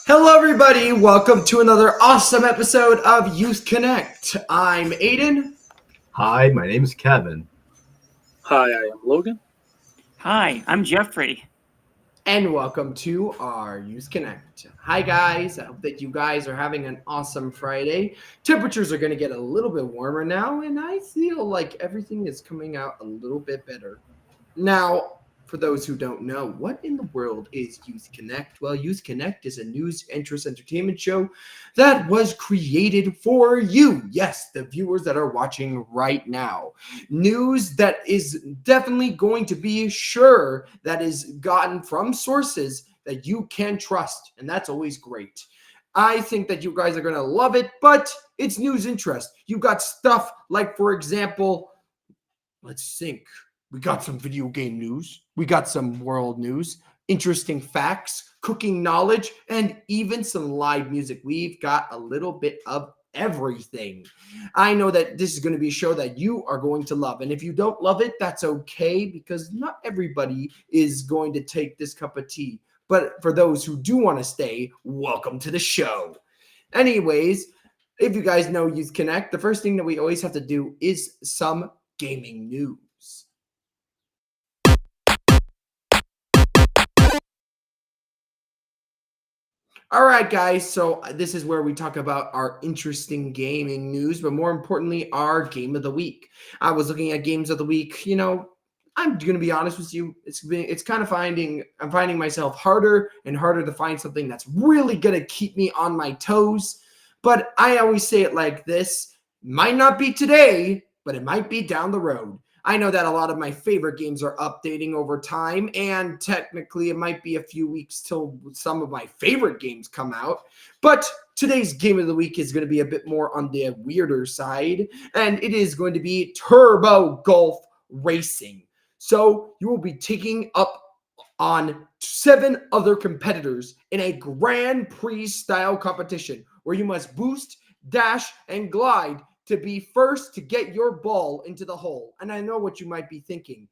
Hello, everybody. Welcome to another awesome episode of Youth Connect. I'm Aiden. Hi, my name is Kevin. Hi, I am Logan. Hi, I'm Jeffrey. And welcome to our Youth Connect. Hi, guys. I hope that you guys are having an awesome Friday. Temperatures are going to get a little bit warmer now, and I feel like everything is coming out a little bit better. Now, for those who don't know, what in the world is Youth Connect? Well, Youth Connect is a news, interest, entertainment show that was created for you. Yes, the viewers that are watching right now. News that is definitely going to be sure that is gotten from sources that you can trust, and that's always great. I think that you guys are going to love it, but it's news interest. You got stuff like, for example, let's think. We got some video game news. We got some world news, interesting facts, cooking knowledge, and even some live music. We've got a little bit of everything. I know that this is going to be a show that you are going to love. And if you don't love it, that's okay, because not everybody is going to take this cup of tea. But for those who do want to stay, welcome to the show. Anyways, if you guys know Youth Connect, the first thing that we always have to do is some gaming news. All right, guys, so this is where we talk about our interesting gaming news, but more importantly, our game of the week. I was looking at games of the week. I'm going to be honest with you. I'm finding myself harder and harder to find something that's really going to keep me on my toes. But I always say it like this: might not be today, but it might be down the road. I know that a lot of my favorite games are updating over time, and technically it might be a few weeks till some of my favorite games come out. But today's game of the week is going to be a bit more on the weirder side, and it is going to be Turbo Golf Racing. So you will be taking up on 7 other competitors in a Grand Prix style competition where you must boost, dash, and glide to be first to get your ball into the hole. And I know what you might be thinking.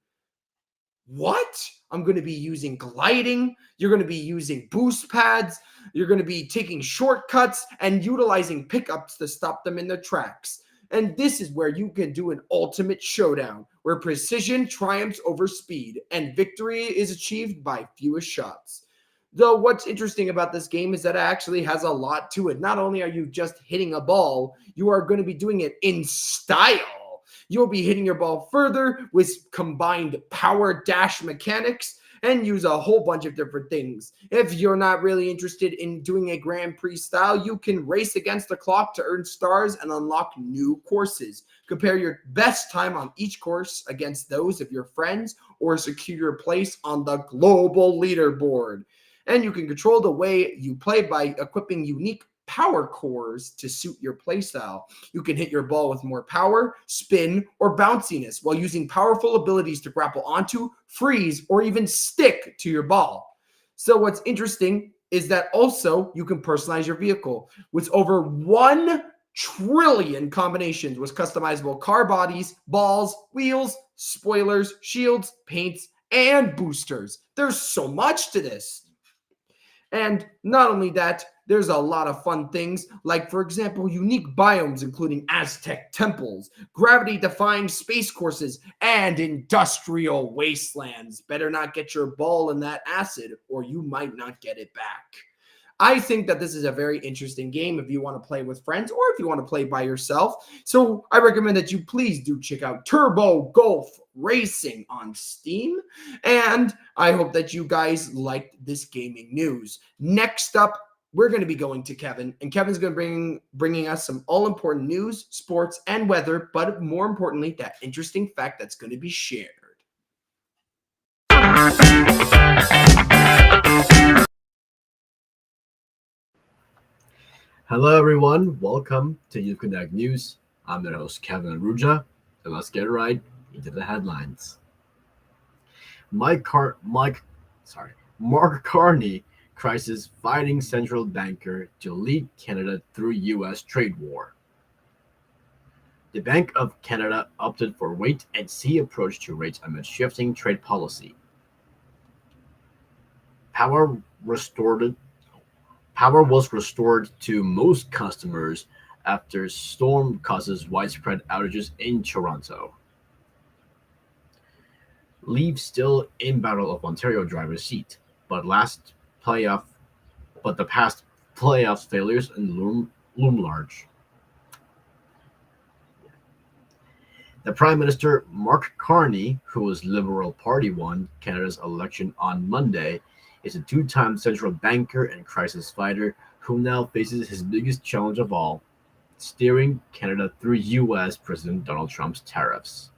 What? I'm going to be using gliding. You're going to be using boost pads. You're going to be taking shortcuts and utilizing pickups to stop them in their tracks. And this is where you can do an ultimate showdown where precision triumphs over speed and victory is achieved by fewest shots. Though what's interesting about this game is that it actually has a lot to it. Not only are you just hitting a ball, you are going to be doing it in style. You'll be hitting your ball further with combined power dash mechanics and use a whole bunch of different things. If you're not really interested in doing a Grand Prix style, you can race against the clock to earn stars and unlock new courses. Compare your best time on each course against those of your friends or secure your place on the global leaderboard. And you can control the way you play by equipping unique power cores to suit your playstyle. You can hit your ball with more power, spin, or bounciness while using powerful abilities to grapple onto, freeze, or even stick to your ball. So what's interesting is that also you can personalize your vehicle with over 1 trillion combinations with customizable car bodies, balls, wheels, spoilers, shields, paints, and boosters. There's so much to this. And not only that, there's a lot of fun things like, for example, unique biomes, including Aztec temples, gravity-defying space courses, and industrial wastelands. Better not get your ball in that acid or you might not get it back. I think that this is a very interesting game if you want to play with friends or if you want to play by yourself. So I recommend that you please do check out Turbo Golf Racing on Steam. And I hope that you guys liked this gaming news. Next up, we're going to be going to Kevin, and Kevin's going to bringing us some all-important news, sports, and weather, but more importantly, that interesting fact that's going to be shared. Hello, everyone. Welcome to Youth Connect News. I'm your host, Kevin Aruja, and let's get right into the headlines. Mark Carney crisis fighting central banker to lead Canada through U.S. trade war. The Bank of Canada opted for wait-and-see approach to rates amid shifting trade policy. Power restored Power was restored to most customers after storm causes widespread outages in Toronto. Leave still in Battle of Ontario driver's seat, but last playoff but the past playoff failures and loom large. The Prime Minister Mark Carney, whose Liberal Party won Canada's election on Monday, is a two-time central banker and crisis fighter who now faces his biggest challenge of all, steering Canada through US President Donald Trump's tariffs.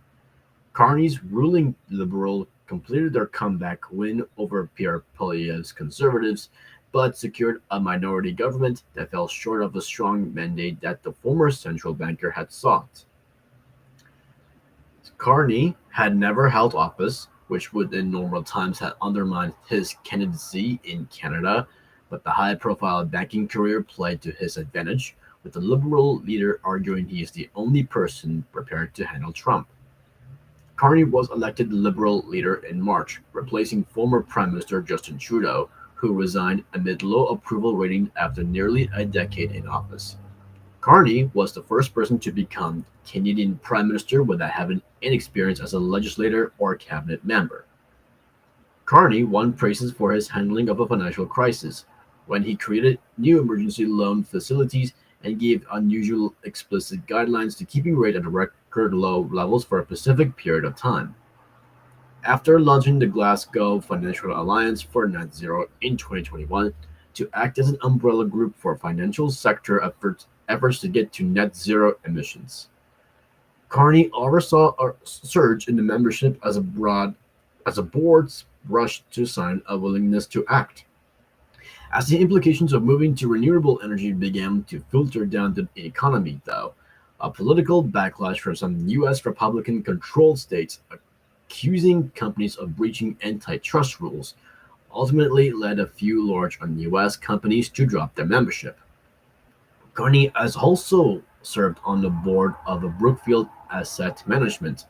Carney's ruling Liberal completed their comeback win over Pierre Poilievre's Conservatives, but secured a minority government that fell short of the strong mandate that the former central banker had sought. Carney had never held office, which would in normal times have undermined his candidacy in Canada, but the high-profile banking career played to his advantage, with the Liberal leader arguing he is the only person prepared to handle Trump. Carney was elected Liberal leader in March, replacing former Prime Minister Justin Trudeau, who resigned amid low approval rating after nearly a decade in office. Carney was the first person to become Canadian Prime Minister without having any experience as a legislator or cabinet member. Carney won praises for his handling of a financial crisis, when he created new emergency loan facilities and gave unusual explicit guidelines to keeping rates at record low levels for a specific period of time. After launching the Glasgow Financial Alliance for Net Zero in 2021 to act as an umbrella group for financial sector efforts to get to net zero emissions. Carney oversaw a surge in the membership as a board's rushed to sign a willingness to act. As the implications of moving to renewable energy began to filter down the economy, though, a political backlash from some U.S. Republican-controlled states accusing companies of breaching antitrust rules ultimately led a few large U.S. companies to drop their membership. Carney has also served on the board of Brookfield Asset Management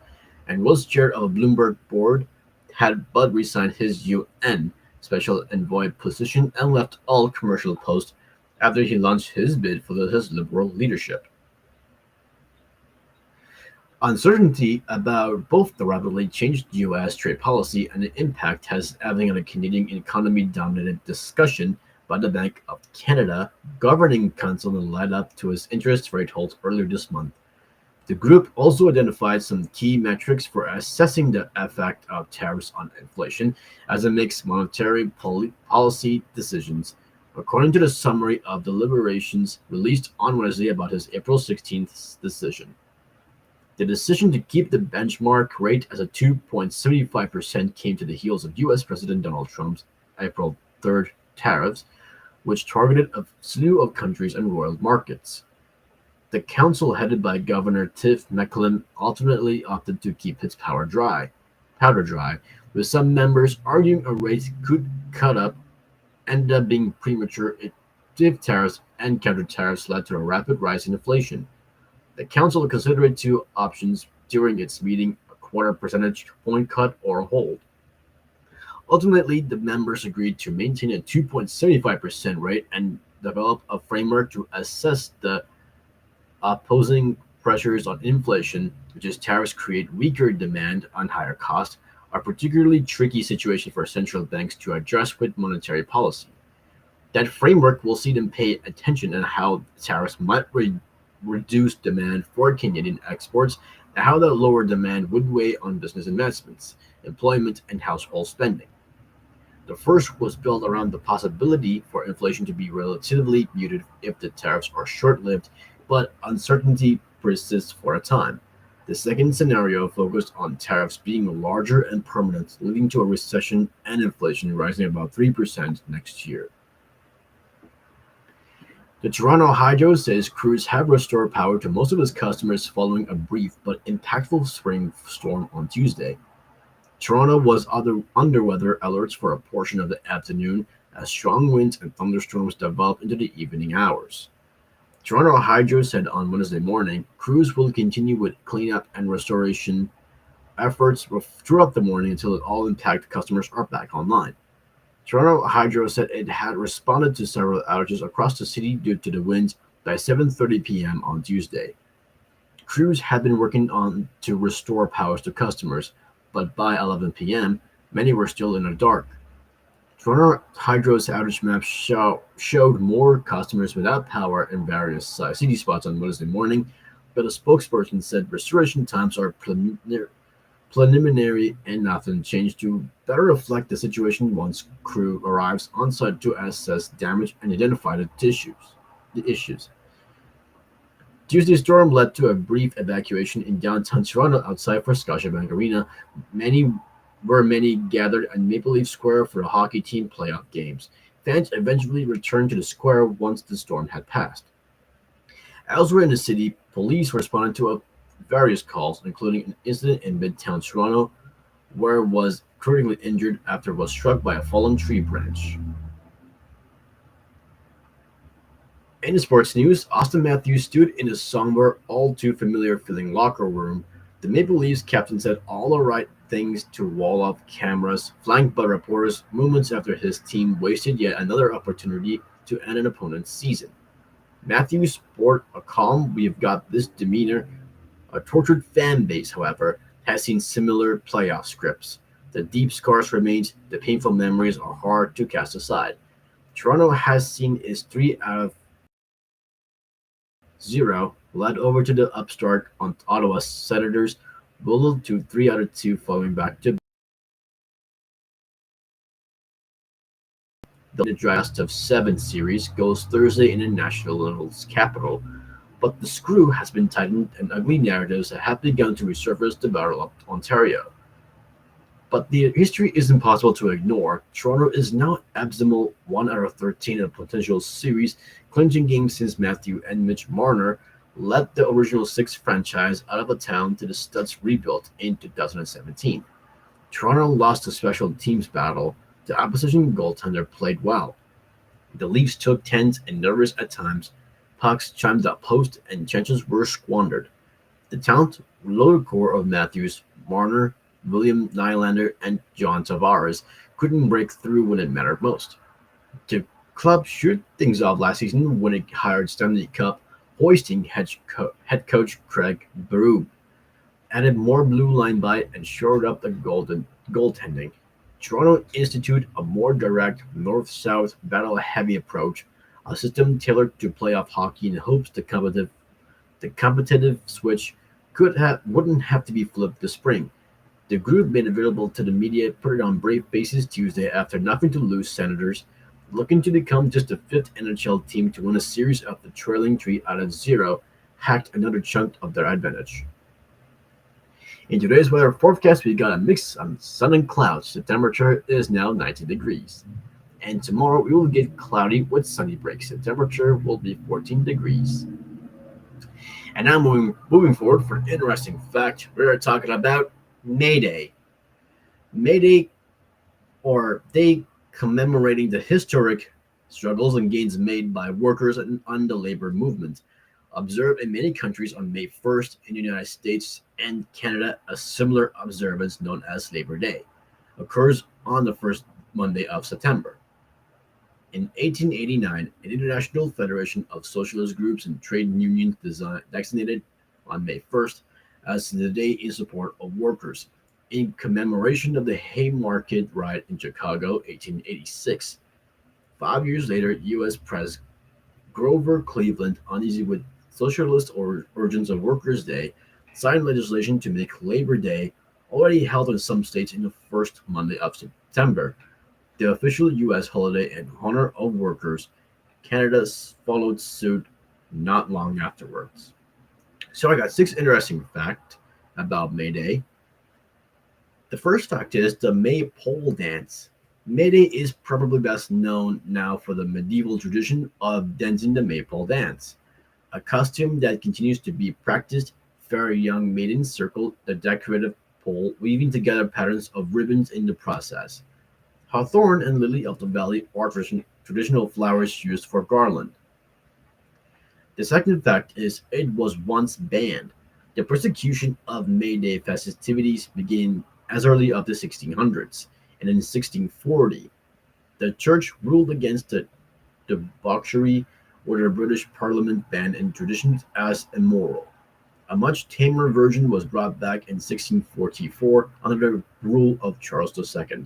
and was chair of a Bloomberg board, had but resigned his UN special envoy position and left all commercial posts after he launched his bid for his Liberal leadership. Uncertainty about both the rapidly changed U.S. trade policy and the impact has having on the Canadian economy dominated discussion by the Bank of Canada Governing Council in the lead-up to its interest rate halt earlier this month. The group also identified some key metrics for assessing the effect of tariffs on inflation as it makes monetary policy decisions, according to the summary of deliberations released on Wednesday about his April 16th decision. The decision to keep the benchmark rate as a 2.75% came to the heels of U.S. President Donald Trump's April 3rd tariffs, which targeted a slew of countries and royal markets. The council, headed by Governor Tiff Macklem, ultimately opted to keep its powder dry, with some members arguing a rate could cut up ended up being premature if tariffs and counter-tariffs led to a rapid rise in inflation. The council considered two options during its meeting: a quarter percentage point cut or a hold. Ultimately, the members agreed to maintain a 2.75% rate and develop a framework to assess the opposing pressures on inflation, which is tariffs create weaker demand on higher costs, a particularly tricky situation for central banks to address with monetary policy. That framework will see them pay attention on how tariffs might reduce demand for Canadian exports and how that lower demand would weigh on business investments, employment, and household spending. The first was built around the possibility for inflation to be relatively muted if the tariffs are short-lived, but uncertainty persists for a time. The second scenario focused on tariffs being larger and permanent, leading to a recession and inflation rising about 3% next year. The Toronto Hydro says crews have restored power to most of its customers following a brief but impactful spring storm on Tuesday. Toronto was under weather alerts for a portion of the afternoon as strong winds and thunderstorms developed into the evening hours. Toronto Hydro said on Wednesday morning crews will continue with cleanup and restoration efforts throughout the morning until all impacted customers are back online. Toronto Hydro said it had responded to several outages across the city due to the winds by 7:30 p.m. on Tuesday. Crews had been working on to restore powers to customers, but by 11 p.m., many were still in the dark. Toronto Hydro's outage map showed more customers without power in various city spots on Wednesday morning, but a spokesperson said restoration times are preliminary and nothing changed to better reflect the situation once crew arrives on site to assess damage and identify the issues. Tuesday's storm led to a brief evacuation in downtown Toronto outside for Scotiabank Arena. Many gathered at Maple Leaf Square for the hockey team playoff games. Fans eventually returned to the square once the storm had passed. Elsewhere in the city, police responded to various calls, including an incident in Midtown Toronto where was critically injured after was struck by a fallen tree branch. In sports news, Austin Matthews stood in a somber, all too familiar feeling locker room. The Maple Leafs captain said all the right things to wall off cameras, flanked by reporters moments after his team wasted yet another opportunity to end an opponent's season. Matthews sported a calm, we've got this demeanor. A tortured fan base, however, has seen similar playoff scripts. The deep scars remain, the painful memories are hard to cast aside. Toronto has seen its 3 out of 0 led over to the upstart on Ottawa Senators, bullied to 3 out of 2 falling back to the draft of 7 series goes Thursday in the National Level's capital, but the screw has been tightened and ugly narratives have begun to resurface to battle up Ontario. But the history is impossible to ignore. Toronto is now abysmal 1 out of 13 in a potential series clinching game since Matthew and Mitch Marner led the original 6 franchise out of the town to the Studs rebuilt in 2017. Toronto lost the special teams battle. The opposition goaltender played well. The Leafs took tense and nervous at times. Pucks chimed up post and chances were squandered. The talented lower core of Matthews, Marner, William Nylander, and John Tavares couldn't break through when it mattered most. The club shoot things off last season when it hired Stanley Cup hoisting head coach Craig Berube, added more blue line bite, and shored up the goaltending. Toronto instituted a more direct north-south battle-heavy approach, a system tailored to playoff hockey in hopes the competitive switch wouldn't have to be flipped this spring. The group made available to the media put it on brave faces Tuesday after nothing to lose Senators, looking to become just the 5th NHL team to win a series after trailing 3 out of 0, hacked another chunk of their advantage. In today's weather forecast, we got a mix of sun and clouds. The temperature is now 90 degrees. And tomorrow we will get cloudy with sunny breaks. The temperature will be 14 degrees. And now moving forward for an interesting fact, we're talking about May Day. May Day, or Day commemorating the historic struggles and gains made by workers on the labor movement. Observed in many countries on May 1st in the United States and Canada, a similar observance known as Labor Day occurs on the first Monday of September. In 1889, an International Federation of Socialist Groups and Trade Unions designated on May 1st as the day in support of workers, in commemoration of the Haymarket riot in Chicago, 1886. 5 years later, U.S. President Grover Cleveland, uneasy with socialist origins of Workers' Day, signed legislation to make Labor Day, already held in some states in the first Monday of September, the official U.S. holiday in honor of workers. Canada followed suit not long afterwards. So I got 6 interesting facts about May Day. The first fact is the Maypole dance. May Day is probably best known now for the medieval tradition of dancing the Maypole dance, a costume that continues to be practiced. Fair young maidens circle the decorative pole, weaving together patterns of ribbons in the process. Hawthorn and lily of the valley are traditional flowers used for garland. The second fact is it was once banned. The persecution of May Day festivities began as early as the 1600s, and in 1640, the church ruled against the debauchery, where the British Parliament banned in traditions as immoral. A much tamer version was brought back in 1644 under the rule of Charles II.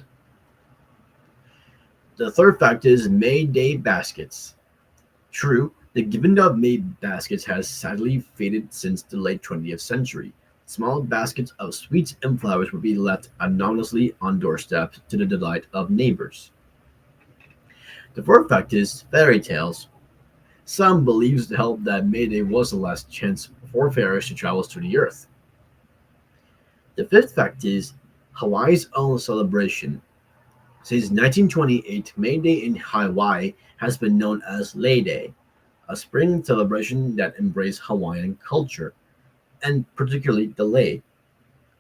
The third fact is May Day baskets. True, the giving of May baskets has sadly faded since the late 20th century. Small baskets of sweets and flowers would be left anonymously on doorsteps to the delight of neighbors. The fourth fact is fairy tales. Some believes held that May Day was the last chance for fairies to travel to the earth. The fifth fact is Hawaii's own celebration. Since 1928, May Day in Hawaii has been known as Lei Day, a spring celebration that embraces Hawaiian culture, and particularly the lei.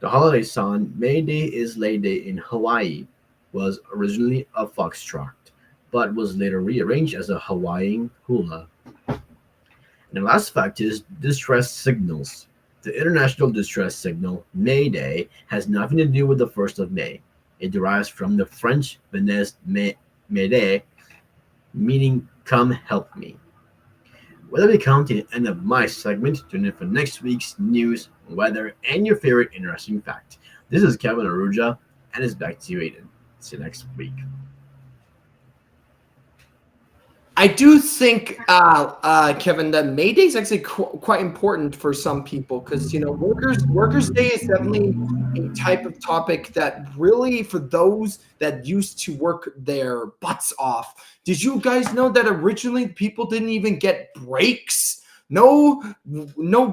The holiday song May Day is Lei Day in Hawaii was originally a foxtrot, but was later rearranged as a Hawaiian hula. And the last fact is distress signals. The international distress signal May Day has nothing to do with the 1st of May. It derives from the French Venez Mede, meaning come help me. Well, we come to the end of my segment. Tune in for next week's news, weather, and your favorite interesting fact. This is Kevin Aruja, and it's back to you, Aiden. See you next week. I do think, Kevin, that May Day is actually quite important for some people because Workers' Day is definitely a type of topic that really, for those that used to work their butts off. Did you guys know that originally people didn't even get breaks? No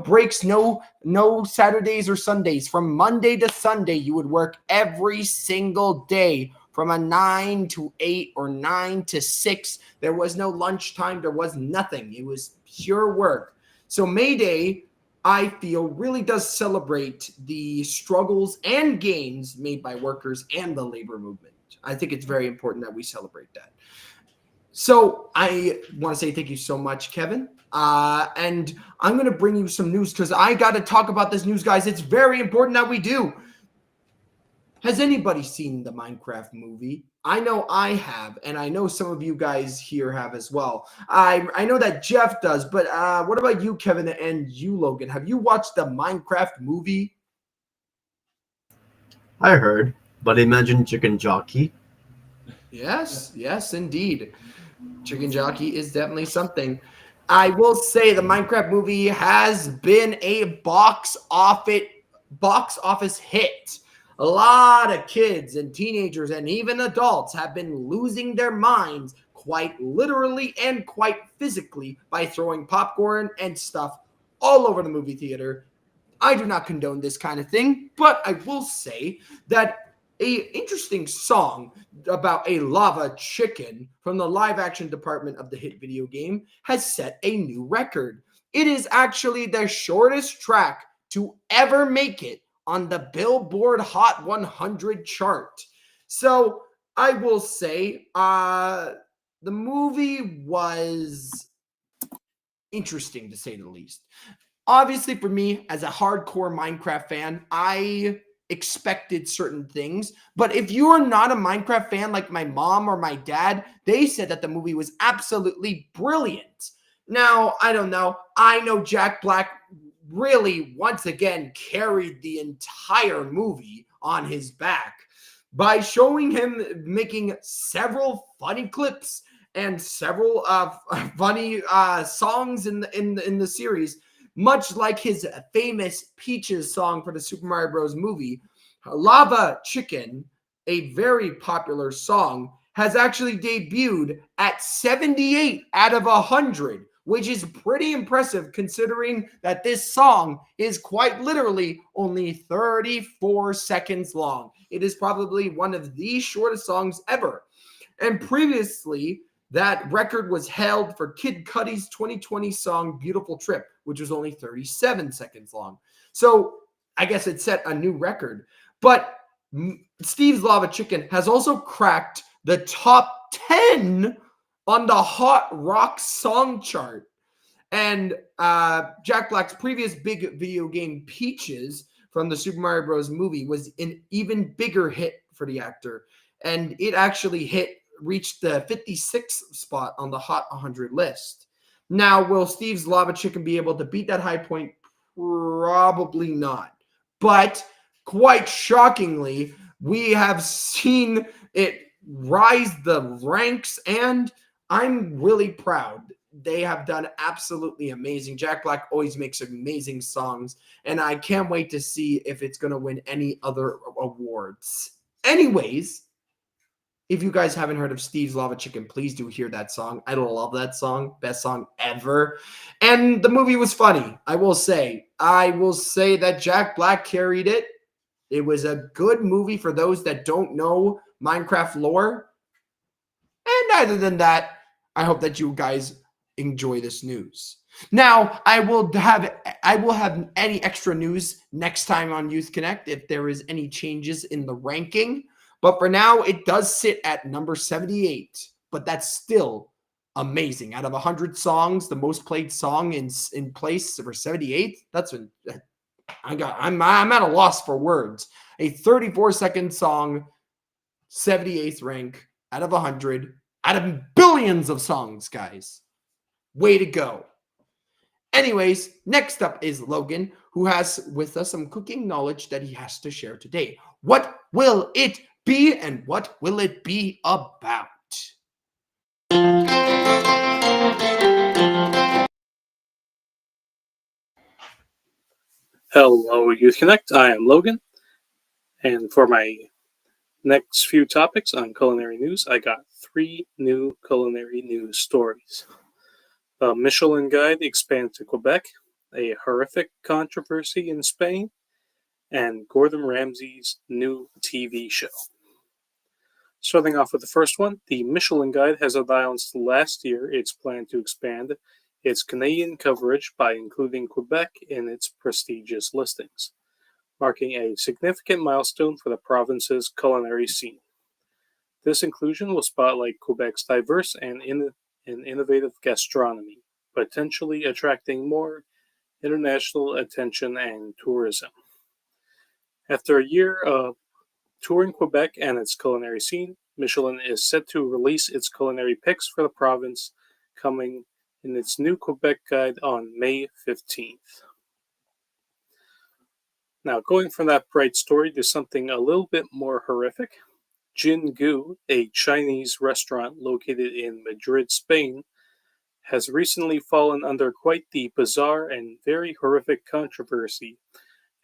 breaks, no Saturdays or Sundays. From Monday to Sunday, you would work every single day. From a 9 to 8 or 9 to 6. There was no lunchtime. There was nothing. It was pure work. So May Day, I feel, really does celebrate the struggles and gains made by workers and the labor movement. I think it's very important that we celebrate that. So I want to say thank you so much, Kevin. And I'm going to bring you some news because I got to talk about this news, guys. It's very important that we do. Has anybody seen the Minecraft movie? I know I have, and I know some of you guys here have as well. I know that Jeff does, but what about you, Kevin, and you, Logan? Have you watched the Minecraft movie? I heard, but imagine Chicken Jockey. Yes, indeed. Chicken Jockey is definitely something. I will say the Minecraft movie has been a box office hit. A lot of kids and teenagers and even adults have been losing their minds quite literally and quite physically by throwing popcorn and stuff all over the movie theater. I do not condone this kind of thing, but I will say that an interesting song about a lava chicken from the live action department of the hit video game has set a new record. It is actually the shortest track to ever make it on the Billboard Hot 100 chart. So I will say the movie was interesting, to say the least. Obviously, for me, as a hardcore Minecraft fan, I expected certain things. But if you are not a Minecraft fan like my mom or my dad, they said that the movie was absolutely brilliant. Now, I don't know. I know Jack Black really, once again, carried the entire movie on his back by showing him making several funny clips and several funny songs in the series, much like his famous Peaches song for the Super Mario Bros. Movie. Lava Chicken, a very popular song, has actually debuted at 78 out of 100, which is pretty impressive considering that this song is quite literally only 34 seconds long. It is probably one of the shortest songs ever. And previously, that record was held for Kid Cudi's 2020 song Beautiful Trip, which was only 37 seconds long. So I guess it set a new record. But Steve's Lava Chicken has also cracked the top 10 on the Hot Rock Song chart. And Jack Black's previous big video game, Peaches, from the Super Mario Bros. Movie, was an even bigger hit for the actor. And it actually reached the 56th spot on the Hot 100 list. Now, will Steve's Lava Chicken be able to beat that high point? Probably not. But quite shockingly, we have seen it rise the ranks, and I'm really proud. They have done absolutely amazing. Jack Black always makes amazing songs, and I can't wait to see if it's going to win any other awards. Anyways, if you guys haven't heard of Steve's Lava Chicken, please do hear that song. I love that song. Best song ever. And the movie was funny, I will say. I will say that Jack Black carried it. It was a good movie for those that don't know Minecraft lore. And other than that, I hope that you guys enjoy this news. Now, I will have any extra news next time on Youth Connect if there is any changes in the ranking. But for now, it does sit at number 78. But that's still amazing. Out of 100 songs, the most played song in place for 78th. I'm at a loss for words. A 34-second song, 78th rank out of 100, out of billions of songs, guys. Way to go. Anyways, next up is Logan, who has with us some cooking knowledge that he has to share today. What will it be, and what will it be about? Hello, Youth Connect. I am Logan, and for my next few topics on culinary news, I got 3 new culinary news stories. A Michelin Guide expands to Quebec, a horrific controversy in Spain, and Gordon Ramsay's new TV show. Starting off with the first one, the Michelin Guide has announced last year its plan to expand its Canadian coverage by including Quebec in its prestigious listings, marking a significant milestone for the province's culinary scene. This inclusion will spotlight Quebec's diverse and innovative gastronomy, potentially attracting more international attention and tourism. After a year of touring Quebec and its culinary scene, Michelin is set to release its culinary picks for the province, coming in its new Quebec guide on May 15th. Now, going from that bright story to something a little bit more horrific, Jin Gu, a Chinese restaurant located in Madrid, Spain, has recently fallen under quite the bizarre and very horrific controversy,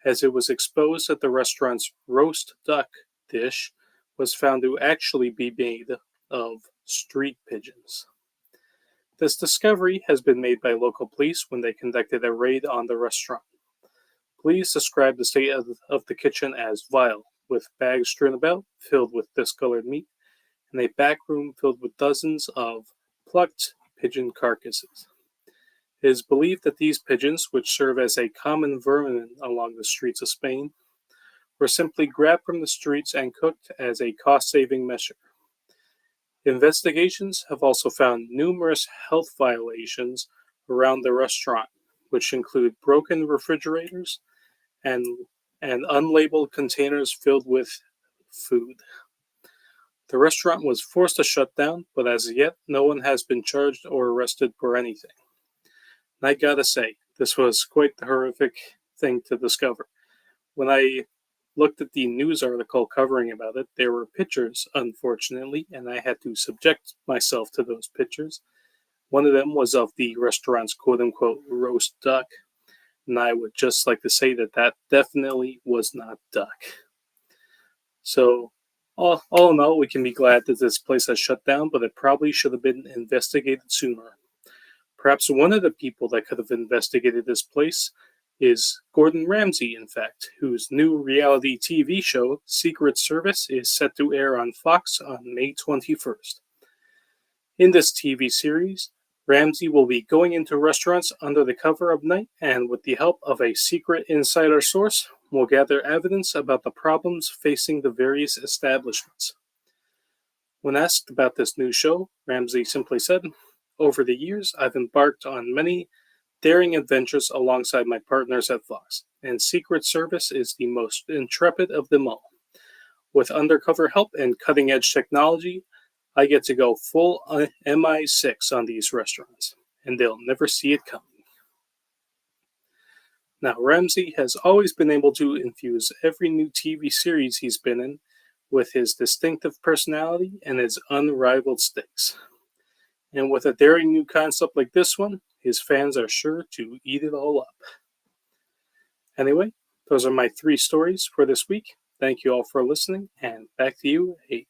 as it was exposed that the restaurant's roast duck dish was found to actually be made of street pigeons. This discovery has been made by local police when they conducted a raid on the restaurant. Police described the state of the kitchen as vile, with bags strewn about filled with discolored meat, and a back room filled with dozens of plucked pigeon carcasses. It is believed that these pigeons, which serve as a common vermin along the streets of Spain, were simply grabbed from the streets and cooked as a cost-saving measure. Investigations have also found numerous health violations around the restaurant, which include broken refrigerators and unlabeled containers filled with food. The restaurant was forced to shut down, but as yet, no one has been charged or arrested for anything. And I gotta say, this was quite the horrific thing to discover. When I looked at the news article covering about it, there were pictures, unfortunately, and I had to subject myself to those pictures. One of them was of the restaurant's quote-unquote roast duck, and I would just like to say that that definitely was not duck. So, all in all, we can be glad that this place has shut down, but it probably should have been investigated sooner. Perhaps one of the people that could have investigated this place is Gordon Ramsay, in fact, whose new reality TV show, Secret Service, is set to air on Fox on May 21st. In this TV series, Ramsay will be going into restaurants under the cover of night, and with the help of a secret insider source, will gather evidence about the problems facing the various establishments. When asked about this new show, Ramsay simply said, "Over the years, I've embarked on many daring adventures alongside my partners at Fox, and Secret Service is the most intrepid of them all. With undercover help and cutting edge technology, I get to go full MI6 on these restaurants, and they'll never see it coming. Now, Ramsey has always been able to infuse every new TV series he's been in with his distinctive personality and his unrivaled stakes. And with a daring new concept like this one, his fans are sure to eat it all up. Anyway, those are my 3 stories for this week. Thank you all for listening, and back to you, Hayden.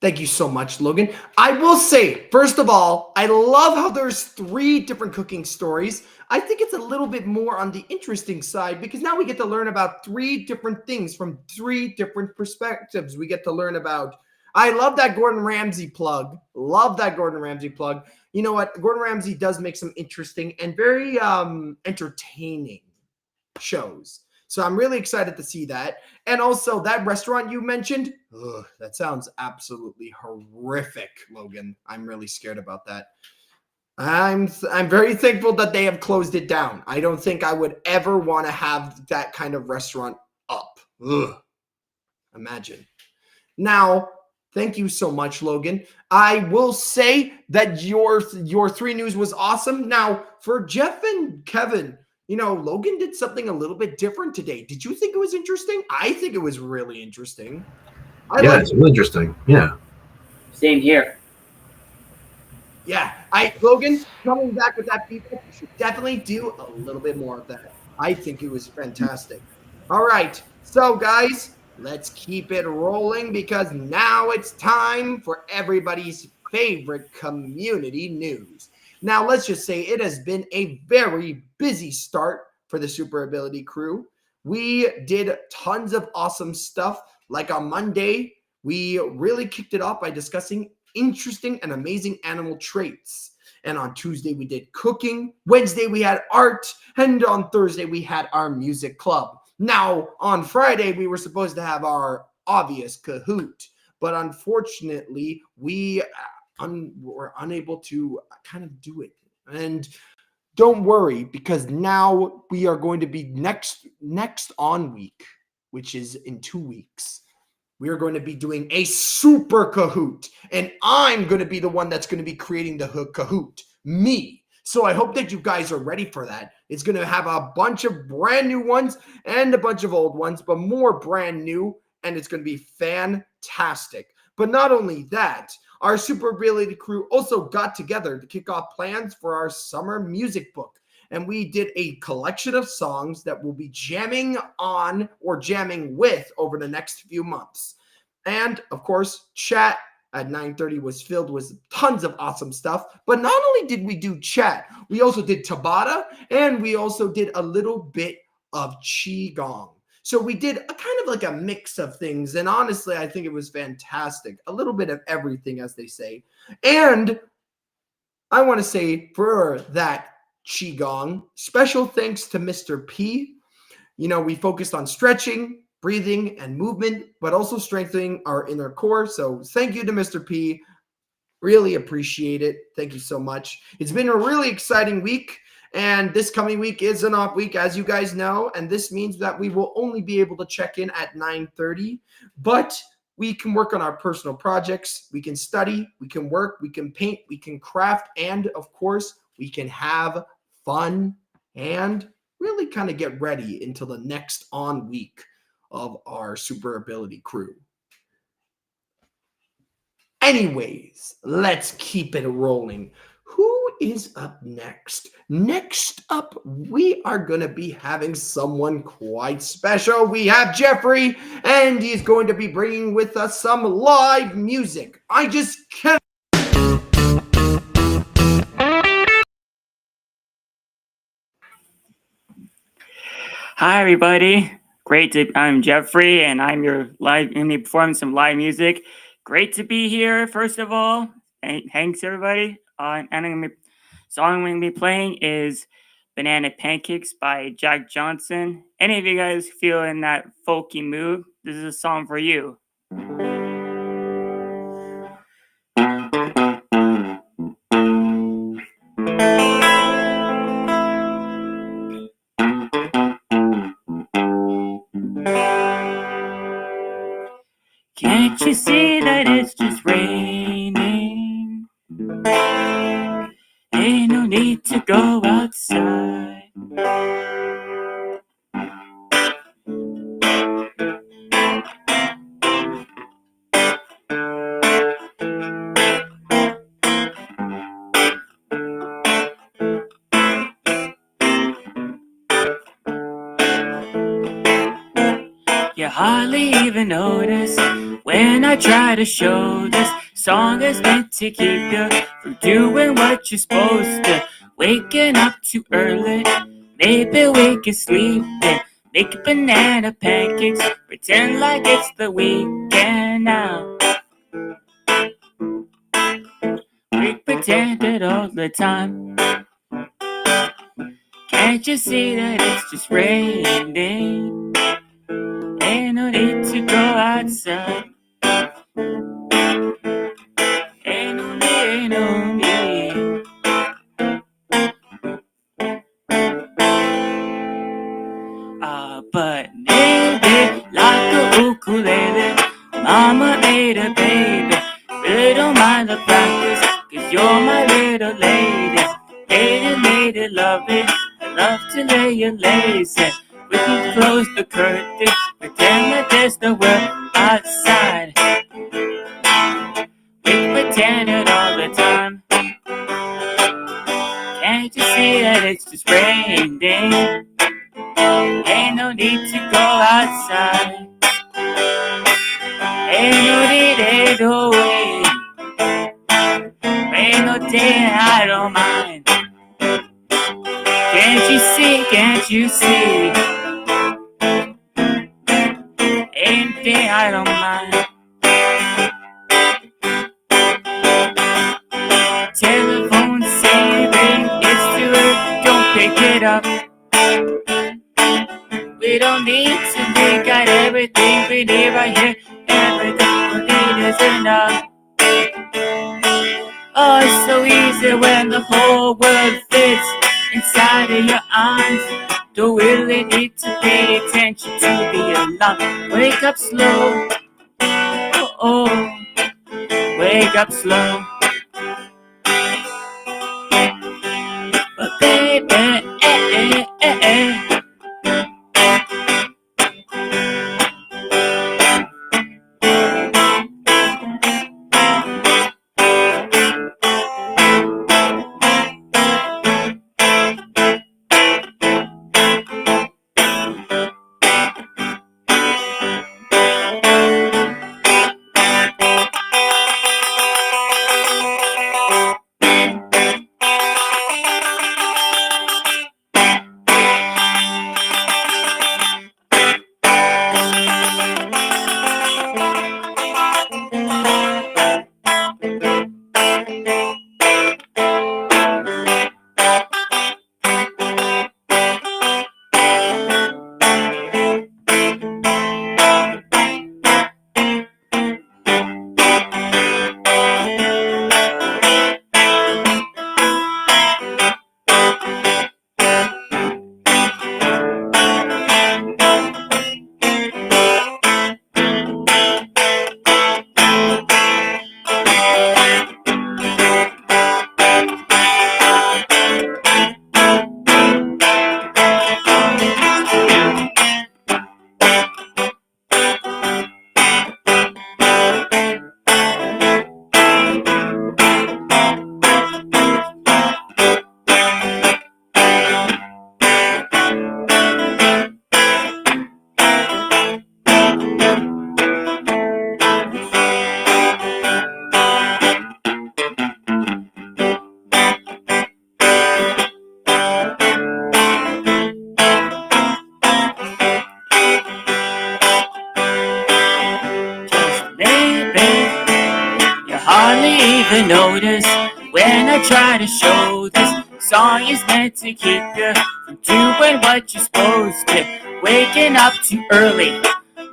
Thank you so much, Logan. I will say, first of all, I love how there's 3 different cooking stories. I think it's a little bit more on the interesting side because now we get to learn about 3 different things from 3 different perspectives. We get to learn about, I love that Gordon Ramsay plug. Love that Gordon Ramsay plug. You know what? Gordon Ramsay does make some interesting and very entertaining shows. So I'm really excited to see that. And also that restaurant you mentioned, that sounds absolutely horrific, Logan. I'm really scared about that. I'm very thankful that they have closed it down. I don't think I would ever want to have that kind of restaurant up. Imagine. Now, thank you so much, Logan. I will say that your 3 news was awesome. Now, for Jeff and Kevin, you know, Logan did something a little bit different today. Did you think it was interesting? I think it was really interesting. It's really interesting. Yeah. Same here. Yeah. Logan, coming back with that feedback, you should definitely do a little bit more of that. I think it was fantastic. All right. So, guys, let's keep it rolling because now it's time for everybody's favorite community news. Now, let's just say it has been a very busy start for the Super Ability crew. We did tons of awesome stuff. Like on Monday, we really kicked it off by discussing interesting and amazing animal traits. And on Tuesday, we did cooking. Wednesday, we had art. And on Thursday, we had our music club. Now, on Friday, we were supposed to have our obvious Kahoot. But unfortunately, we were unable to kind of do it. And don't worry, because now we are going to be next on week, which is in 2 weeks. We are going to be doing a super Kahoot, and I'm going to be the one that's going to be creating the Kahoot, me. So I hope that you guys are ready for that. It's going to have a bunch of brand new ones and a bunch of old ones, but more brand new, and it's going to be fantastic. But not only that, our Super Ability crew also got together to kick off plans for our summer music book. And we did a collection of songs that we'll be jamming on or jamming with over the next few months. And of course, chat at 9:30 was filled with tons of awesome stuff. But not only did we do chat, we also did Tabata and we also did a little bit of Qigong. So we did a kind of like a mix of things. And honestly, I think it was fantastic. A little bit of everything, as they say. And I want to say for that Qigong, special thanks to Mr. P. You know, we focused on stretching, breathing, and movement, but also strengthening our inner core. So thank you to Mr. P. Really appreciate it. Thank you so much. It's been a really exciting week. And this coming week is an off week, as you guys know. And this means that we will only be able to check in at 9:30. But we can work on our personal projects. We can study. We can work. We can paint. We can craft. And, of course, we can have fun and really kind of get ready until the next on week of our Super Ability crew. Anyways, let's keep it rolling. Who is up next? Next up, we are going to be having someone quite special. We have Jeffrey, and he's going to be bringing with us some live music. I just can't. Hi, everybody. I'm Jeffrey, and I'm performing some live music. Great to be here, first of all. Thanks, everybody. Song I'm going to be playing is Banana Pancakes by Jack Johnson. Any of you guys feel in that folky mood? This is a song for you. you see that it's just raining? Ain't no need to go outside. You hardly even notice when I try to show this song is meant to keep you from doing what you're supposed to. Waking up too early, maybe we can sleep in. Make banana pancakes, pretend like it's the weekend now. We pretend it all the time. Can't you see that it's just raining? Ain't no need to go outside. Ain't no need. But maybe like a ukulele, mama made a baby. Really don't mind the practice, cause you're my little lady. Lady, lovely, I love to lay you lazy. We can close the curtain, pretend that there's no world outside. We pretend it all the time. Can't you see that it's just raining? Ain't no need to go outside. Ain't no need, ain't no way. Ain't no day I don't mind. Can't you see, can't you see? Ain't day I don't mind. Telephone saying it's too early, don't pick it up. We don't need to, we got everything we need right here. Everything we need is enough. Oh, it's so easy when the whole world fits inside of your arms. Don't really need to pay attention to the alarm. Wake up slow, oh, wake up slow. But baby, even notice when I try to show this song is meant to keep you from doing what you're supposed to. Waking up too early,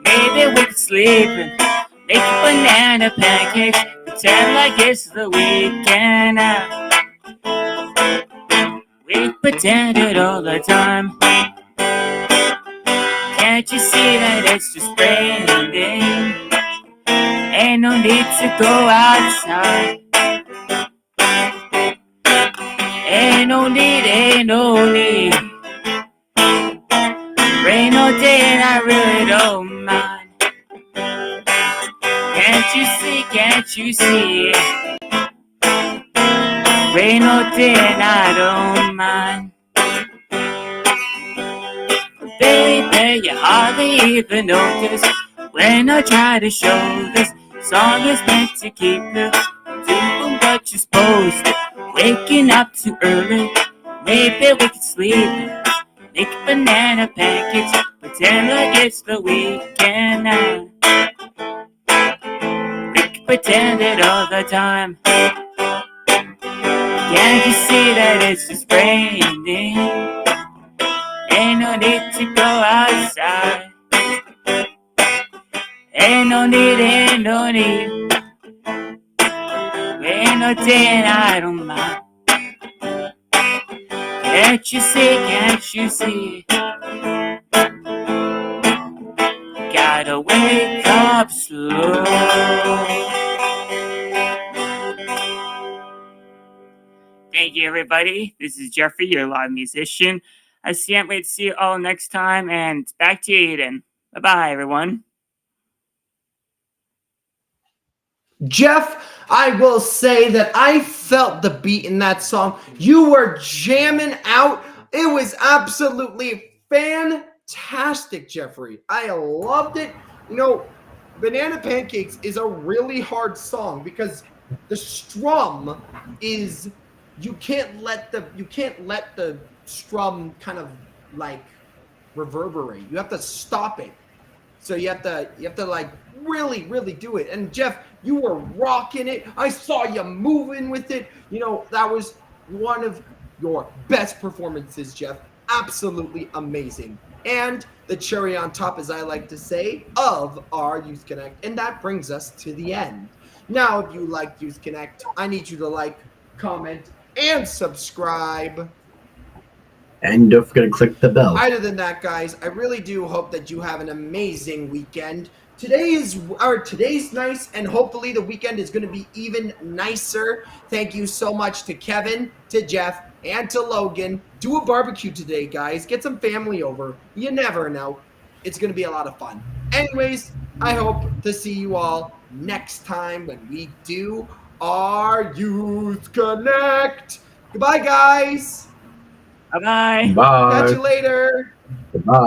maybe we could sleep and make banana pancakes, pretend like it's the weekend now. We pretend it all the time. Can't you see that it's just raining? Ain't no need to go outside. Ain't no need, ain't no need. Rain or day and I really don't mind. Can't you see, can't you see? Rain or day and I don't mind. Baby, you hardly even notice when I try to show this song is meant to keep you doing what you're supposed to. Waking up too early, maybe we could sleep. Make banana pancakes, pretend like it's the weekend now. We can pretend it all the time. Can't you see that it's just raining? Ain't no need to go outside. Ain't no need, ain't no need. Ain't no day and I don't mind. Can't you see, can't you see? Gotta wake up slow. Thank you, everybody. This is Jeffrey, your live musician. I can't wait to see you all next time, and back to you, Aiden. Bye-bye, everyone. Jeff, I will say that I felt the beat in that song. You were jamming out. It was absolutely fantastic, Jeffrey. I loved it. You know, Banana Pancakes is a really hard song because the strum is you can't let the strum kind of like reverberate. You have to stop it. So you have to like really do it. And Jeff, you were rocking it. I saw you moving with it. You know, that was one of your best performances, Jeff. Absolutely amazing. And the cherry on top, as I like to say, of our Youth Connect. And that brings us to the end. Now, if you like Youth Connect, I need you to like, comment, and subscribe. And don't forget to click the bell. Other than that, guys, I really do hope that you have an amazing weekend. Today's nice, and hopefully the weekend is going to be even nicer. Thank you so much to Kevin, to Jeff, and to Logan. Do a barbecue today, guys. Get some family over. You never know. It's going to be a lot of fun. Anyways, I hope to see you all next time when we do our Youth Connect. Goodbye, guys. Bye-bye. Bye. Catch you later. Bye.